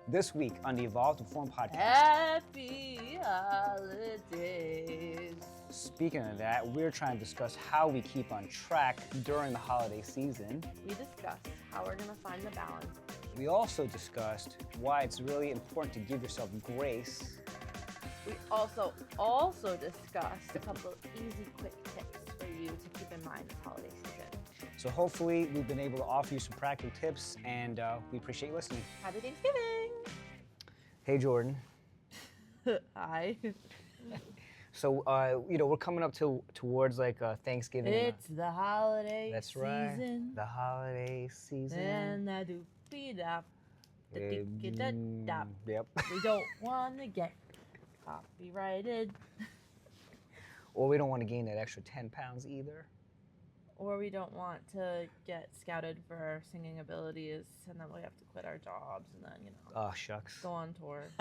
This week on the Evolve to Form podcast. Happy holidays. Speaking of that, we're trying to discuss how we keep on track during the holiday season. We discussed how we're going to find the balance. We also discussed why it's really important to give yourself grace. We also discussed a couple of easy, quick tips for you to keep in mind this holiday season. So hopefully we've been able to offer you some practical tips, and we appreciate you listening. Happy Thanksgiving. Hey, Jordan. Hi. So, we're coming up towards like Thanksgiving. It's the holiday That's season. right. The holiday season. And I do beat up. Yep. We don't want to get copyrighted. Or we don't want to gain that extra 10 pounds either. Or we don't want to get scouted for our singing abilities, and then we have to quit our jobs, and then, Oh, shucks. go on tour.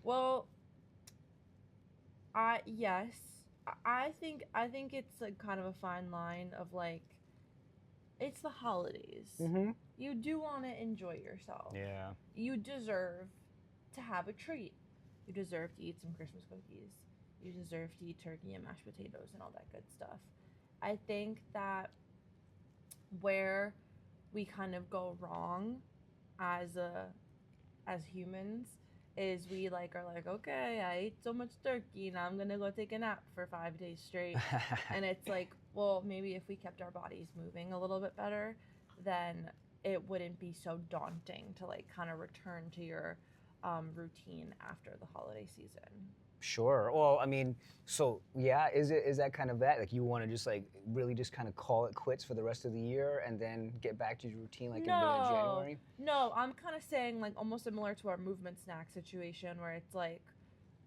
Well, I think it's like kind of a fine line of like, it's the holidays. Mm-hmm. You do want to enjoy yourself. Yeah. You deserve to have a treat. You deserve to eat some Christmas cookies. You deserve to eat turkey and mashed potatoes and all that good stuff. I think that where we kind of go wrong as humans is we are like, okay, I ate so much turkey, now I'm gonna go take a nap for 5 days straight. And it's like, well, maybe if we kept our bodies moving a little bit better, then it wouldn't be so daunting to like kind of return to your routine after the holiday season. Sure. Well, I mean, so yeah, is that kind of that? Like you want to just like really just kind of call it quits for the rest of the year and then get back to your routine like in the beginning of January? No, I'm kind of saying like almost similar to our movement snack situation where it's like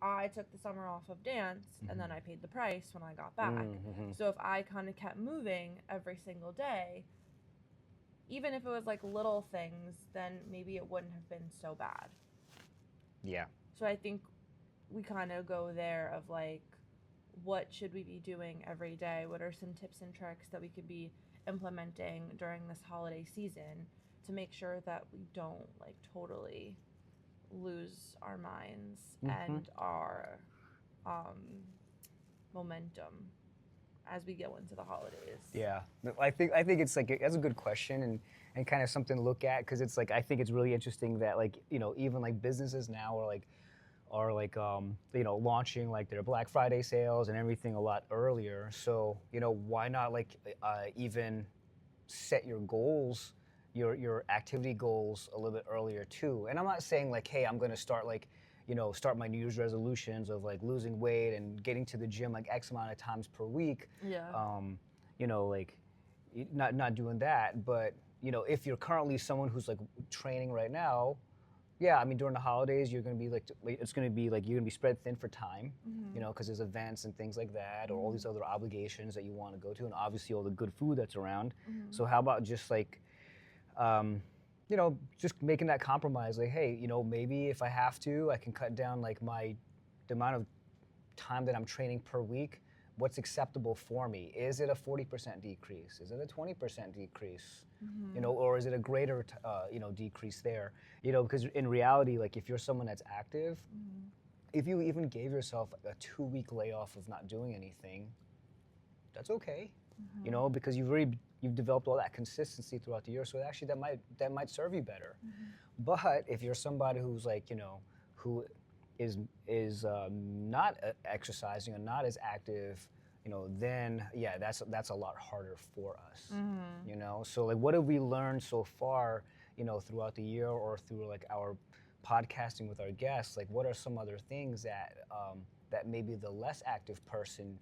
I took the summer off of dance and then I paid the price when I got back. Mm-hmm. So if I kind of kept moving every single day, even if it was like little things, then maybe it wouldn't have been so bad. Yeah. So I think we kind of go there of like, what should we be doing every day? What are some tips and tricks that we could be implementing during this holiday season to make sure that we don't like totally lose our minds and our momentum as we go into the holidays? Yeah, I think it's like that's a good question and kind of something to look at because it's like I think it's really interesting that like even like businesses now are launching like their Black Friday sales and everything a lot earlier. So why not like even set your goals, your activity goals a little bit earlier too. And I'm not saying like, hey, I'm going to start like start my New Year's resolutions of like losing weight and getting to the gym like X amount of times per week. Yeah. Like not doing that, but if you're currently someone who's like training right now, yeah, I mean during the holidays you're gonna be like you're gonna be spread thin for time, because there's events and things like that, or all these other obligations that you want to go to, and obviously all the good food that's around. So how about just like, just making that compromise, like, hey, maybe if I have to, I can cut down like the amount of time that I'm training per week. What's acceptable for me? Is it a 40% decrease? Is it a 20% decrease? Or is it a greater, decrease there? Because in reality, like if you're someone that's active, if you even gave yourself a 2-week layoff of not doing anything, that's okay. Because you've developed all that consistency throughout the year. So actually, that might serve you better. But if you're somebody who's like, who is not exercising or not as active, then yeah, that's a lot harder for us. So like, what have we learned so far, throughout the year or through like our podcasting with our guests? Like, what are some other things that that maybe the less active person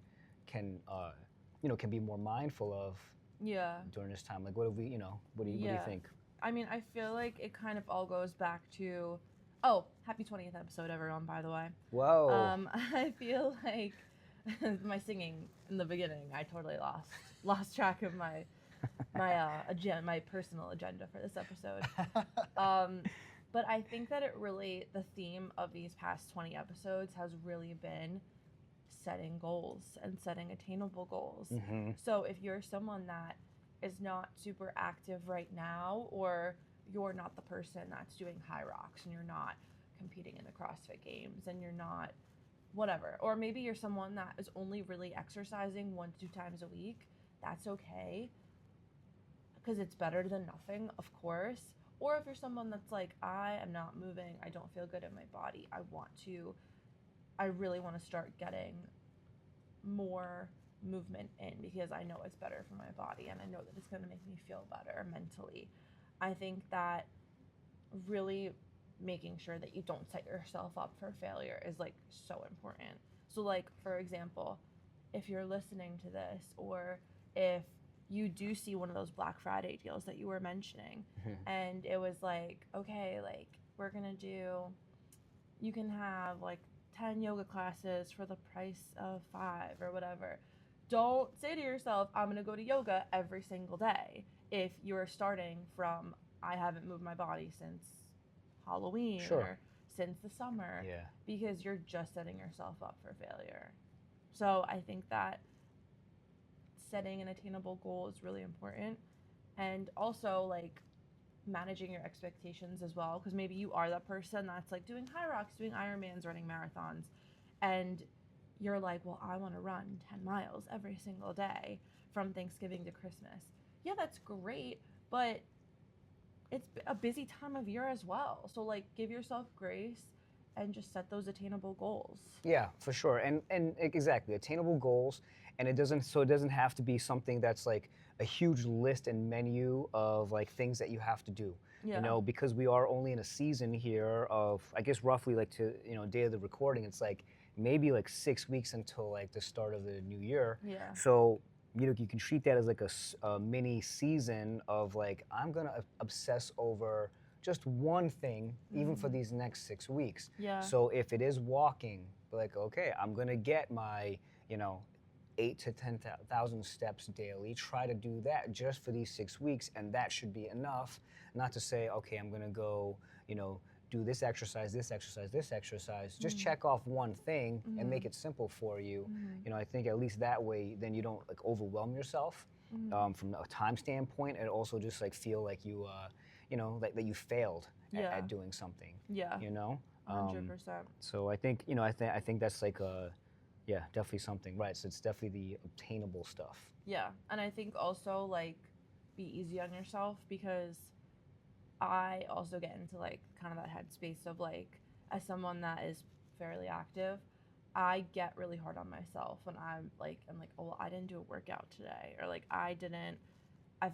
can can be more mindful of? Yeah. During this time, like, what have we? What do you think? I mean, I feel like it kind of all goes back to. Oh, happy 20th episode, everyone, by the way. Whoa. I feel like my singing in the beginning, I totally lost track of my my personal agenda for this episode. But I think that the theme of these past 20 episodes has really been setting goals and setting attainable goals. So if you're someone that is not super active right now, or you're not the person that's doing high rocks and you're not competing in the CrossFit games and you're not whatever. Or maybe you're someone that is only really exercising 1 to 2 times a week. That's okay, because it's better than nothing, of course. Or if you're someone that's like, I am not moving, I don't feel good in my body, I really want to start getting more movement in because I know it's better for my body and I know that it's going to make me feel better mentally. I think that really making sure that you don't set yourself up for failure is like so important. So like, for example, if you're listening to this, or if you do see one of those Black Friday deals that you were mentioning, and it was like, okay, like you can have like 10 yoga classes for the price of 5 or whatever. Don't say to yourself, I'm going to go to yoga every single day if you're starting from, I haven't moved my body since Halloween or since the summer, because you're just setting yourself up for failure. So I think that setting an attainable goal is really important, and also like managing your expectations as well, because maybe you are that person that's like doing high rocks, doing Ironmans, running marathons, and you're like, well, I want to run 10 miles every single day from Thanksgiving to Christmas. Yeah, that's great, but it's a busy time of year as well. So like, give yourself grace and just set those attainable goals. Yeah, for sure. And exactly, attainable goals. And it doesn't have to be something that's like a huge list and menu of like things that you have to do. You know, because we are only in a season here of, I guess, roughly like to, day of the recording, it's like maybe like 6 weeks until like the start of the new year. Yeah. So, you can treat that as like a mini season of like, I'm going to obsess over just one thing, even for these next 6 weeks. Yeah. So if it is walking, like, okay, I'm going to get my, 8 to 10,000 steps daily. Try to do that just for these 6 weeks, and that should be enough. Not to say, okay, I'm gonna go, do this exercise, this exercise, this exercise. Just check off one thing and make it simple for you. I think at least that way, then you don't like overwhelm yourself from a time standpoint, and also just like feel like you, that you failed at doing something. Yeah. 100%. So I think, I think that's like a. Yeah, definitely something, right? So it's definitely the obtainable stuff. Yeah, and I think also like be easy on yourself, because I also get into like kind of that headspace of like, as someone that is fairly active, I get really hard on myself when I'm like, oh, well, I didn't do a workout today, or like I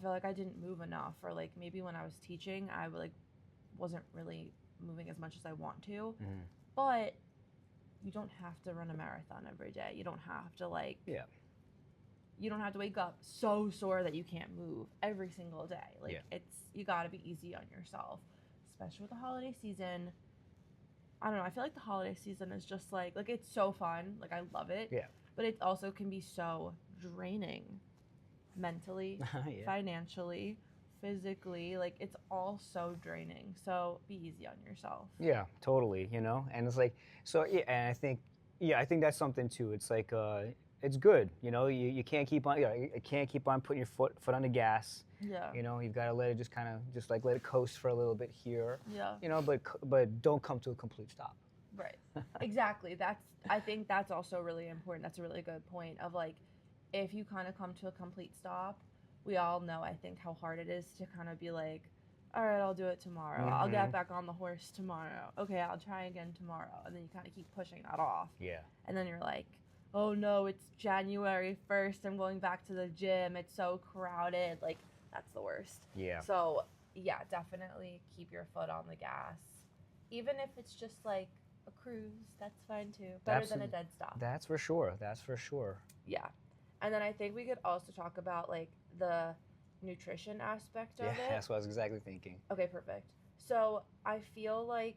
feel like I didn't move enough, or like maybe when I was teaching, I like wasn't really moving as much as I want to, but you don't have to run a marathon every day. You don't have to like, you don't have to wake up so sore that you can't move every single day. Like you gotta be easy on yourself, especially with the holiday season. I don't know, I feel like the holiday season is just like it's so fun. Like I love it. Yeah. But it also can be so draining mentally, financially, physically. Like it's all so draining. So be easy on yourself. Yeah, totally. And it's like, so yeah, and I think that's something too. It's like, it's good. You can't keep on, you can't keep on putting your foot on the gas. Yeah. You've got to let it just kind of let it coast for a little bit here. Yeah. But don't come to a complete stop. Right. Exactly. I think that's also really important. That's a really good point of like, if you kind of come to a complete stop, we all know, I think, how hard it is to kind of be like, all right, I'll do it tomorrow. I'll get back on the horse tomorrow. Okay, I'll try again tomorrow. And then you kind of keep pushing that off. Yeah. And then you're like, oh no, it's January 1st. I'm going back to the gym. It's so crowded. Like, that's the worst. Yeah. So, yeah, definitely keep your foot on the gas. Even if it's just like a cruise, that's fine too. Better than a dead stop. That's for sure. That's for sure. Yeah. And then I think we could also talk about like the nutrition aspect of it. Yeah, that's what I was exactly thinking. Okay, perfect. So I feel like,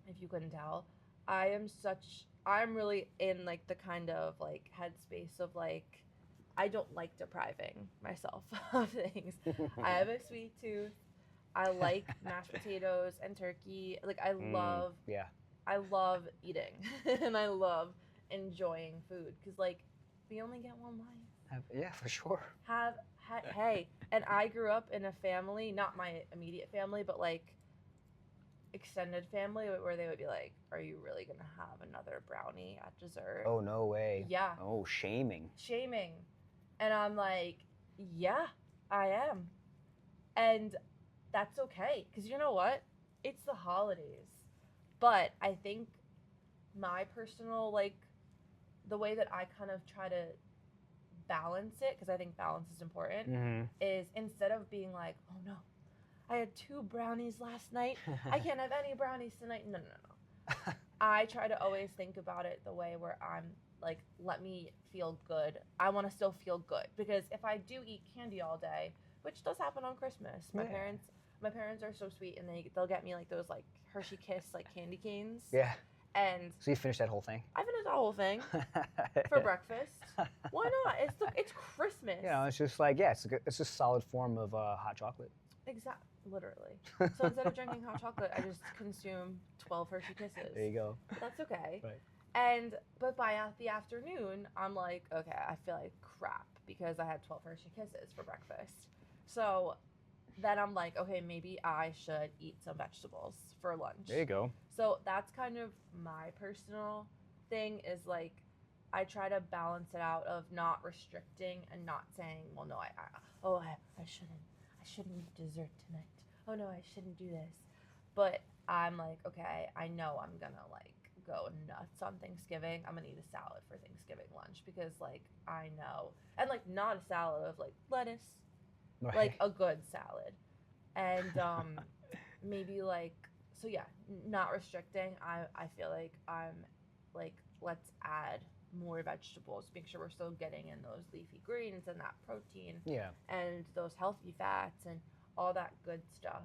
if you couldn't tell, I'm really in like the kind of like headspace of like, I don't like depriving myself of things. I have a sweet tooth. I like mashed potatoes and turkey. Like I love eating and I love enjoying food, because like we only get one life. Yeah, for sure. Have okay. And I grew up in a family, not my immediate family, but like extended family where they would be like, "Are you really gonna have another brownie at dessert?" Oh, no way. Yeah, Oh, shaming. shaming. And I'm like, "Yeah, I am." And that's okay because you know what? It's the holidays. But I think my personal like the way that I kind of try to balance it, because I think balance is important, Mm-hmm. is instead of being like, oh no, I had 2 brownies last night, I can't have any brownies tonight. No, no, no, no. I try to always think about it the way where I'm like, let me feel good. I want to still feel good because if I do eat candy all day, which does happen on Christmas, my parents are so sweet and they'll get me like those like Hershey Kiss like candy canes. Yeah. And So you finished that whole thing? I finished the whole thing for breakfast. Why not? It's Christmas. You know, it's just like, yeah, it's a solid form of hot chocolate. Exactly, literally. So instead of drinking hot chocolate, I just consume 12 Hershey Kisses. There you go. But that's okay. Right. But by the afternoon, I'm like, okay, I feel like crap because I had 12 Hershey Kisses for breakfast. So then I'm like, okay, maybe I should eat some vegetables for lunch. There you go. So that's kind of my personal thing is like, I try to balance it out of not restricting and not saying, well, no, I shouldn't eat dessert tonight. Oh no, I shouldn't do this. But I'm like, okay, I know I'm gonna like go nuts on Thanksgiving. I'm gonna eat a salad for Thanksgiving lunch because like I know, and like not a salad of like lettuce, Right. like a good salad, and maybe like so yeah, not restricting. I feel like I'm like let's add more vegetables, make sure we're still getting in those leafy greens and that protein Yeah. and those healthy fats and all that good stuff.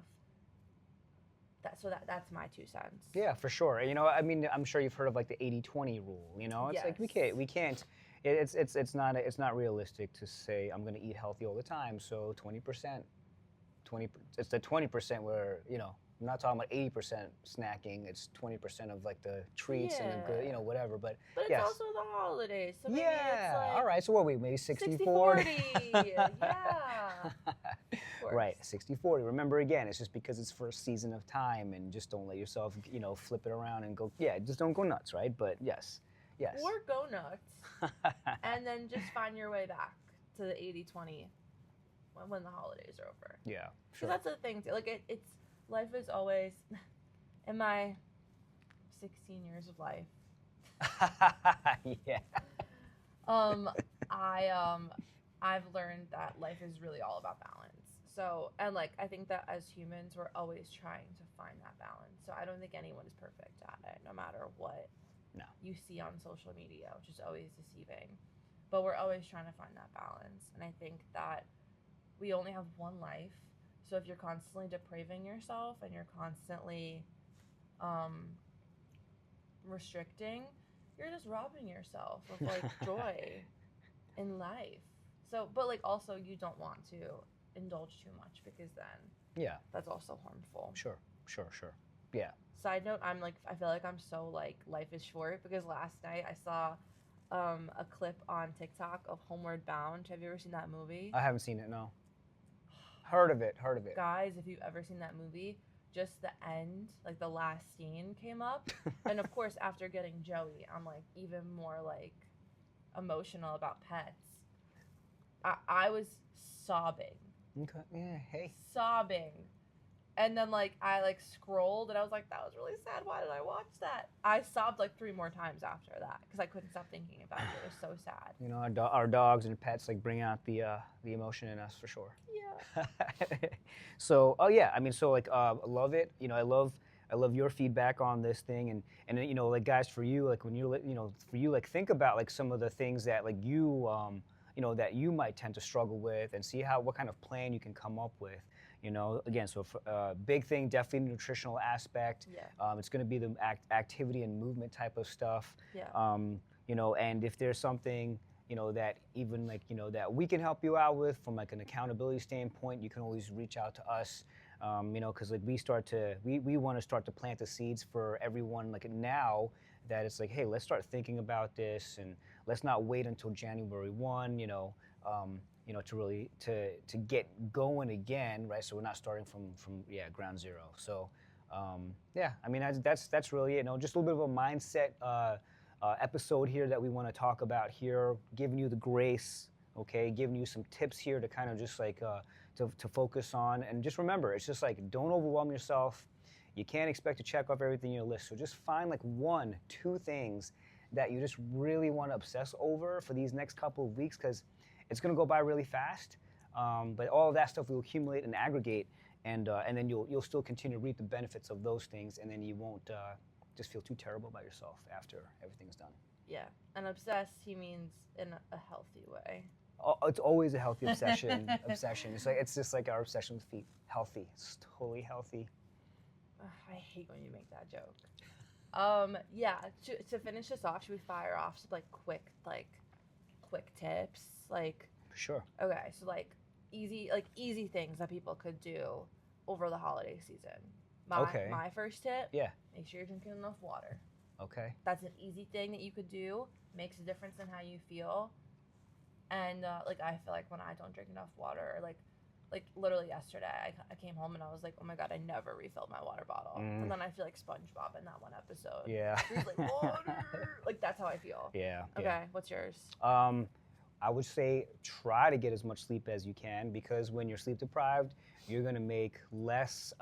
That's my 2 cents. Yeah, for sure. You know, I mean, I'm sure you've heard of like the 80-20 rule. You know, it's like we can't. It's not realistic to say I'm going to eat healthy all the time. So 20%, it's the 20% where I'm not talking about 80% snacking. It's 20% of like the treats and the good, whatever. But it's yes. also the holidays, so maybe yeah. it's like all right. So what are we maybe 60-40? Yeah. Right, 60-40. Remember again, it's just because it's for a season of time, and just don't let yourself, flip it around and go. Yeah, just don't go nuts, right? But yes. Or go nuts, and then just find your way back to the 80-20 when the holidays are over. Yeah, sure. Because that's the thing too. Like it's life is always, in my 16 years of life. Yeah. I've learned that life is really all about balance. So, and like, I think that as humans, we're always trying to find that balance. So I don't think anyone is perfect at it, no matter what you see on social media, which is always deceiving. But we're always trying to find that balance. And I think that we only have one life. So if you're constantly depraving yourself and you're constantly restricting, you're just robbing yourself of like joy in life. So, but like also you don't want to indulge too much because then that's also harmful. Sure. Yeah. Side note, I feel like I'm so like life is short because last night I saw a clip on TikTok of Homeward Bound. Have you ever seen that movie? I haven't seen it, no. Heard of it. Guys, if you've ever seen that movie, just the end, like the last scene came up. And of course, after getting Joey, I'm like even more like emotional about pets. I was sobbing. Okay. Yeah. Hey. Sobbing. And then like I like scrolled and I was like, that was really sad. Why did I watch that? I sobbed like 3 more times after that because I couldn't stop thinking about it. It was so sad. You know, our dogs and pets like bring out the emotion in us for sure. Yeah. So, I mean, so like, I love it. You know, I love your feedback on this thing, and you know, like guys, for you, like when like think about like some of the things that like that you might tend to struggle with, and see what kind of plan you can come up with. You know, again, so big thing, definitely the nutritional aspect. Yeah. It's going to be the activity and movement type of stuff. Yeah. You know, and if there's something, that even like, that we can help you out with from like an accountability standpoint, you can always reach out to us. Because like we want to start to plant the seeds for everyone like now that it's like, hey, let's start thinking about this, and let's not wait until January 1. to really to get going again, right? So we're not starting from ground zero. So yeah, I mean that's really it. Just a little bit of a mindset episode here that we want to talk about here, giving you the grace, okay, giving you some tips here to kind of just like to focus on, and just remember, it's just like don't overwhelm yourself. You can't expect to check off everything on your list. So just find like 1, 2 things that you just really want to obsess over for these next couple of weeks, because it's going to go by really fast. But all of that stuff will accumulate and aggregate, and then you'll still continue to reap the benefits of those things, and then you won't just feel too terrible about yourself after everything's done. Yeah, and obsess he means in a healthy way. It's always a healthy obsession. It's just like our obsession with feet. Healthy. It's totally healthy. Ugh, I hate when you make that joke. Yeah. To finish this off, should we fire off some quick tips? Sure. Okay, so easy things that people could do over the holiday season. My first tip. Yeah. Make sure you're drinking enough water. Okay. That's an easy thing that you could do. Makes a difference in how you feel. And I feel like when I don't drink enough water, like literally yesterday, I came home and I was like, oh my god, I never refilled my water bottle. And then I feel like SpongeBob in that one episode. Yeah. He's like, water. That's how I feel. Yeah. Okay, yeah. what's yours? I would say try to get as much sleep as you can, because when you're sleep deprived, you're gonna make less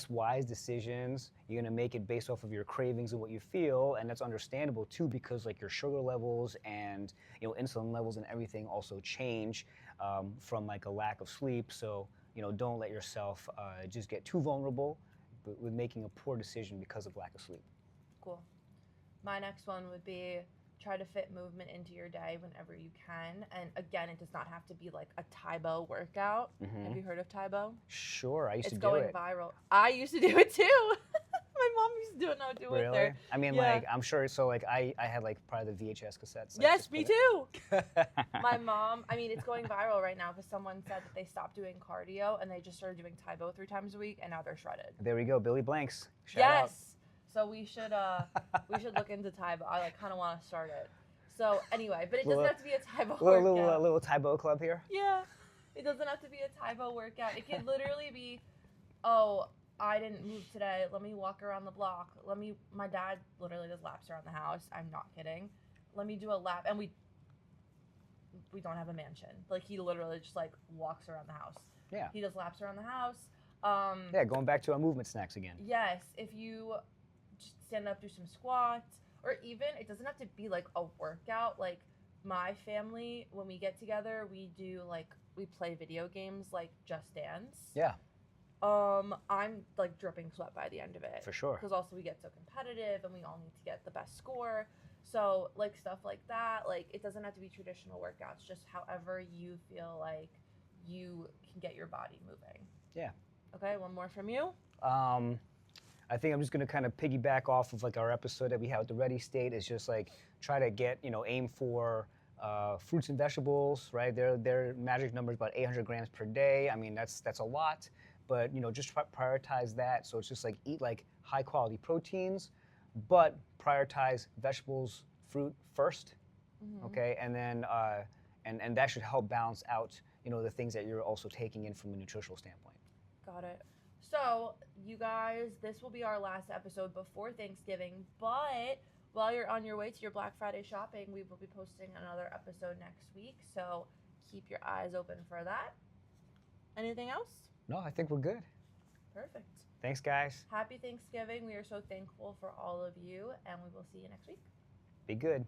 wise decisions. You're gonna make it based off of your cravings and what you feel, and that's understandable too, because like your sugar levels and insulin levels and everything also change from like a lack of sleep. So don't let yourself just get too vulnerable with making a poor decision because of lack of sleep. Cool. My next one would be try to fit movement into your day whenever you can. And again, it does not have to be like a Taibo workout. Have you heard of Taibo? Sure, I used to do it. It's going viral. I used to do it too. My mom used to do it, and I would do it with her. I mean, Yeah. I'm sure. So like I had like probably the VHS cassettes. Yes, me too. My mom, it's going viral right now because someone said that they stopped doing cardio and they just started doing Taibo 3 times a week, and now they're shredded. There we go, Billy Blanks. Shout Yes. out. So we should look into Taibo. I kind of want to start it. So anyway, but it doesn't have to be a Taibo workout. Little Taibo club here. Yeah, it doesn't have to be a Taibo workout. It can literally be, oh, I didn't move today. Let me walk around the block. My dad literally does laps around the house. I'm not kidding. Let me do a lap, and we don't have a mansion. He literally just walks around the house. Yeah. He does laps around the house. Yeah, going back to our movement snacks again. Yes, if you just stand up, do some squats, or even, it doesn't have to be like a workout. Like my family, when we get together, we do we play video games like Just Dance. Yeah. I'm dripping sweat by the end of it. For sure. Because also we get so competitive and we all need to get the best score. So stuff like that, it doesn't have to be traditional workouts, just however you feel like you can get your body moving. Yeah. Okay, one more from you. I think I'm just gonna kind of piggyback off of our episode that we had with the Ready State. Is just try to get aim for fruits and vegetables, right? Their magic number is about 800 grams per day. I mean that's a lot, but just prioritize that. So it's just eat high quality proteins, but prioritize vegetables, fruit first, okay, and then and that should help balance out the things that you're also taking in from a nutritional standpoint. Got it. So, you guys, this will be our last episode before Thanksgiving, but while you're on your way to your Black Friday shopping, we will be posting another episode next week, so keep your eyes open for that. Anything else? No, I think we're good. Perfect. Thanks, guys. Happy Thanksgiving. We are so thankful for all of you, and we will see you next week. Be good.